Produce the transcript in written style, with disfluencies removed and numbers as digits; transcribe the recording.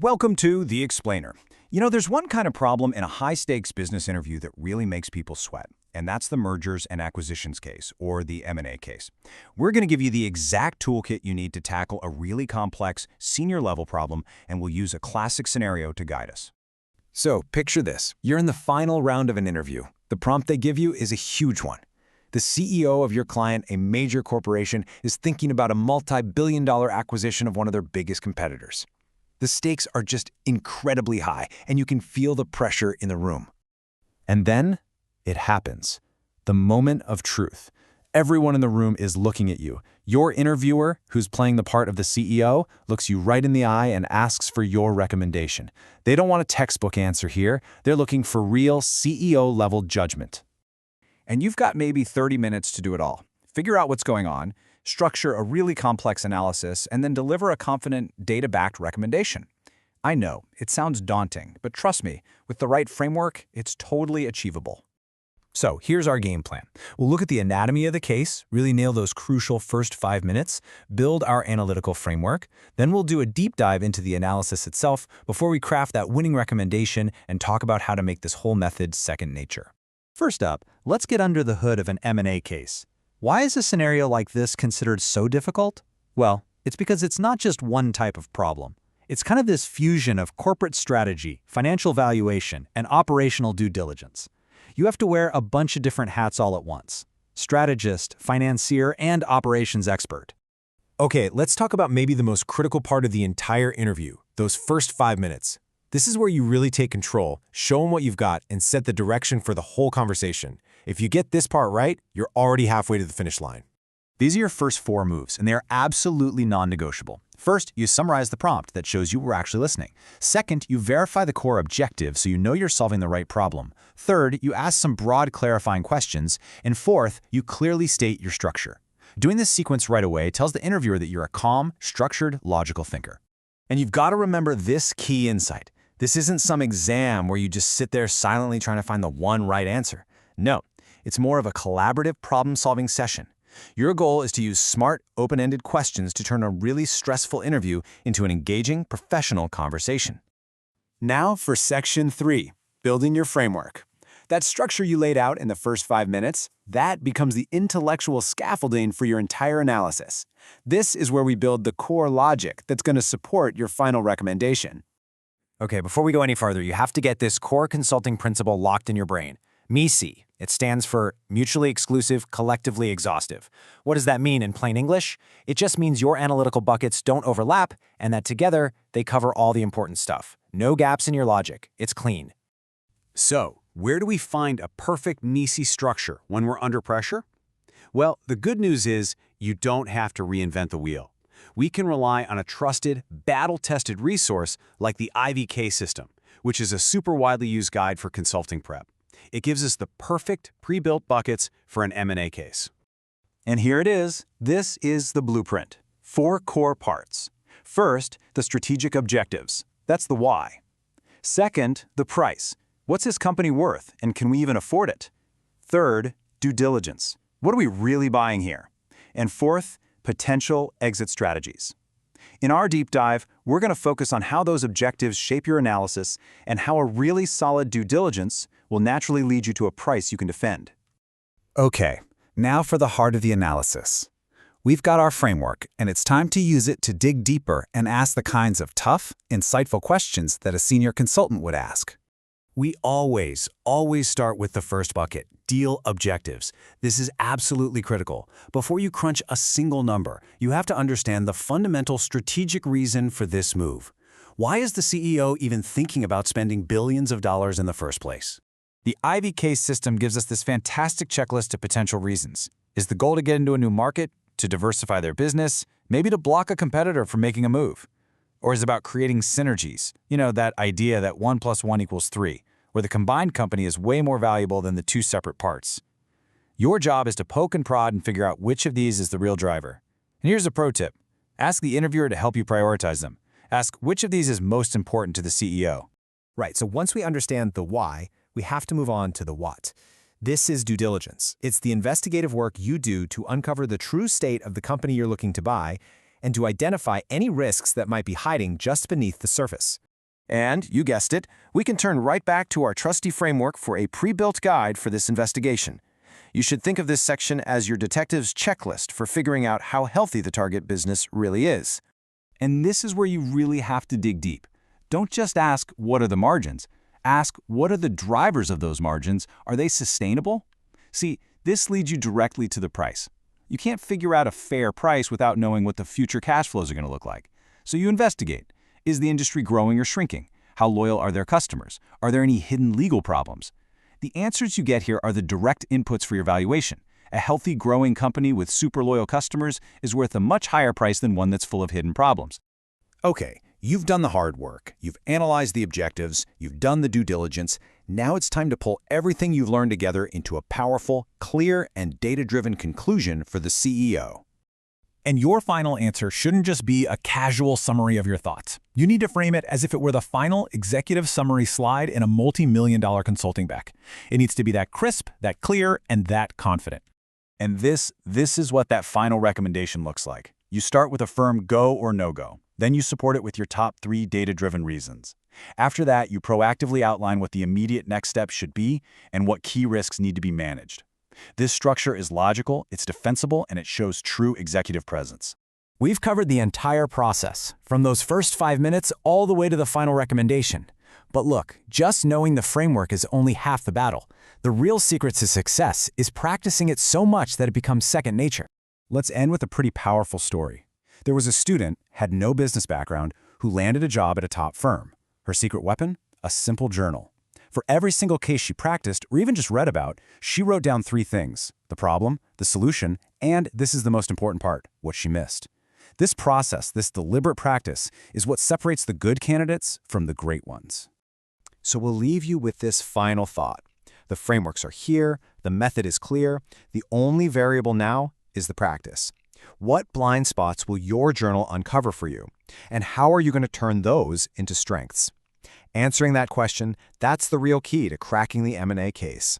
welcome to The Explainer. You know, there's one kind of problem in a high-stakes business interview that really makes people sweat, and that's the mergers and acquisitions case, or the M&A case. We're going to give you the exact toolkit you need to tackle a really complex, senior-level problem, and we'll use a classic scenario to guide us. So, picture this. You're in the final round of an interview. The prompt they give you is a huge one. The CEO of your client, a major corporation, is thinking about a multi-billion-dollar acquisition of one of their biggest competitors. The stakes are just incredibly high, and you can feel the pressure in the room. And then, it happens. The moment of truth. Everyone in the room is looking at you. Your interviewer, who's playing the part of the CEO, looks you right in the eye and asks for your recommendation. They don't want a textbook answer here. They're looking for real CEO-level judgment. And you've got maybe 30 minutes to do it all. Figure out what's going on, structure a really complex analysis, and then deliver a confident, data-backed recommendation. I know, it sounds daunting, but trust me, with the right framework, it's totally achievable. So here's our game plan. We'll look at the anatomy of the case, really nail those crucial first 5 minutes, build our analytical framework, then we'll do a deep dive into the analysis itself before we craft that winning recommendation and talk about how to make this whole method second nature. First up, let's get under the hood of an M&A case. Why is a scenario like this considered so difficult? Well, it's because it's not just one type of problem. It's kind of this fusion of corporate strategy, financial valuation, and operational due diligence. You have to wear a bunch of different hats all at once: strategist, financier, and operations expert. Okay, let's talk about maybe the most critical part of the entire interview, those first 5 minutes. This is where you really take control, show them what you've got, and set the direction for the whole conversation. If you get this part right, you're already halfway to the finish line. These are your first 4 moves, and they are absolutely non-negotiable. First, you summarize the prompt that shows you were actually listening. Second, you verify the core objective so you know you're solving the right problem. Third, you ask some broad clarifying questions. And fourth, you clearly state your structure. Doing this sequence right away tells the interviewer that you're a calm, structured, logical thinker. And you've got to remember this key insight. This isn't some exam where you just sit there silently trying to find the one right answer. No, it's more of a collaborative problem-solving session. Your goal is to use smart, open-ended questions to turn a really stressful interview into an engaging, professional conversation. Now for Section 3, building your framework. That structure you laid out in the first 5 minutes, that becomes the intellectual scaffolding for your entire analysis. This is where we build the core logic that's going to support your final recommendation. Okay, before we go any farther, you have to get this core consulting principle locked in your brain. MICE. It stands for Mutually Exclusive, Collectively Exhaustive. What does that mean in plain English? It just means your analytical buckets don't overlap and that together they cover all the important stuff. No gaps in your logic. It's clean. So, where do we find a perfect MICE structure when we're under pressure? Well, the good news is you don't have to reinvent the wheel. We can rely on a trusted, battle-tested resource like the IVK system, which is a super widely used guide for consulting prep. It gives us the perfect pre-built buckets for an M&A case. And here it is. This is the blueprint. 4 core parts. First, the strategic objectives. That's the why. Second, the price. What's this company worth, and can we even afford it? Third, due diligence. What are we really buying here? And fourth, potential exit strategies. In our deep dive, we're going to focus on how those objectives shape your analysis and how a really solid due diligence will naturally lead you to a price you can defend. Okay, now for the heart of the analysis. We've got our framework, and it's time to use it to dig deeper and ask the kinds of tough, insightful questions that a senior consultant would ask. We always start with the first bucket, deal objectives. This is absolutely critical. Before you crunch a single number, you have to understand the fundamental strategic reason for this move. Why is the CEO even thinking about spending billions of dollars in the first place? The IVK system gives us this fantastic checklist of potential reasons. Is the goal to get into a new market, to diversify their business, maybe to block a competitor from making a move? Or is it about creating synergies? You know, that idea that 1 + 1 = 3, where the combined company is way more valuable than the 2 separate parts. Your job is to poke and prod and figure out which of these is the real driver. And here's a pro tip. Ask the interviewer to help you prioritize them. Ask which of these is most important to the CEO. Right, so once we understand the why, we have to move on to the what. This is due diligence. It's the investigative work you do to uncover the true state of the company you're looking to buy and to identify any risks that might be hiding just beneath the surface. And, you guessed it, we can turn right back to our trusty framework for a pre-built guide for this investigation. You should think of this section as your detective's checklist for figuring out how healthy the target business really is. And this is where you really have to dig deep. Don't just ask, what are the margins? Ask, what are the drivers of those margins? Are they sustainable? See, this leads you directly to the price. You can't figure out a fair price without knowing what the future cash flows are going to look like. So you investigate. Is the industry growing or shrinking? How loyal are their customers? Are there any hidden legal problems? The answers you get here are the direct inputs for your valuation. A healthy, growing company with super loyal customers is worth a much higher price than one that's full of hidden problems. Okay, you've done the hard work. You've analyzed the objectives. You've done the due diligence. Now it's time to pull everything you've learned together into a powerful, clear, and data-driven conclusion for the CEO. And your final answer shouldn't just be a casual summary of your thoughts. You need to frame it as if it were the final executive summary slide in a multi-million-dollar consulting deck. It needs to be that crisp, that clear, and that confident. And this is what that final recommendation looks like. You start with a firm go or no-go. Then you support it with your top 3 data-driven reasons. After that, you proactively outline what the immediate next step should be and what key risks need to be managed. This structure is logical, it's defensible, and it shows true executive presence. We've covered the entire process, from those first 5 minutes all the way to the final recommendation. But look, just knowing the framework is only half the battle. The real secret to success is practicing it so much that it becomes second nature. Let's end with a pretty powerful story. There was a student, had no business background, who landed a job at a top firm. Her secret weapon? A simple journal. For every single case she practiced, or even just read about, she wrote down 3 things: the problem, the solution, and, this is the most important part, what she missed. This process, this deliberate practice, is what separates the good candidates from the great ones. So we'll leave you with this final thought. The frameworks are here, the method is clear, the only variable now is the practice. What blind spots will your journal uncover for you? And how are you going to turn those into strengths? Answering that question, that's the real key to cracking the M&A case.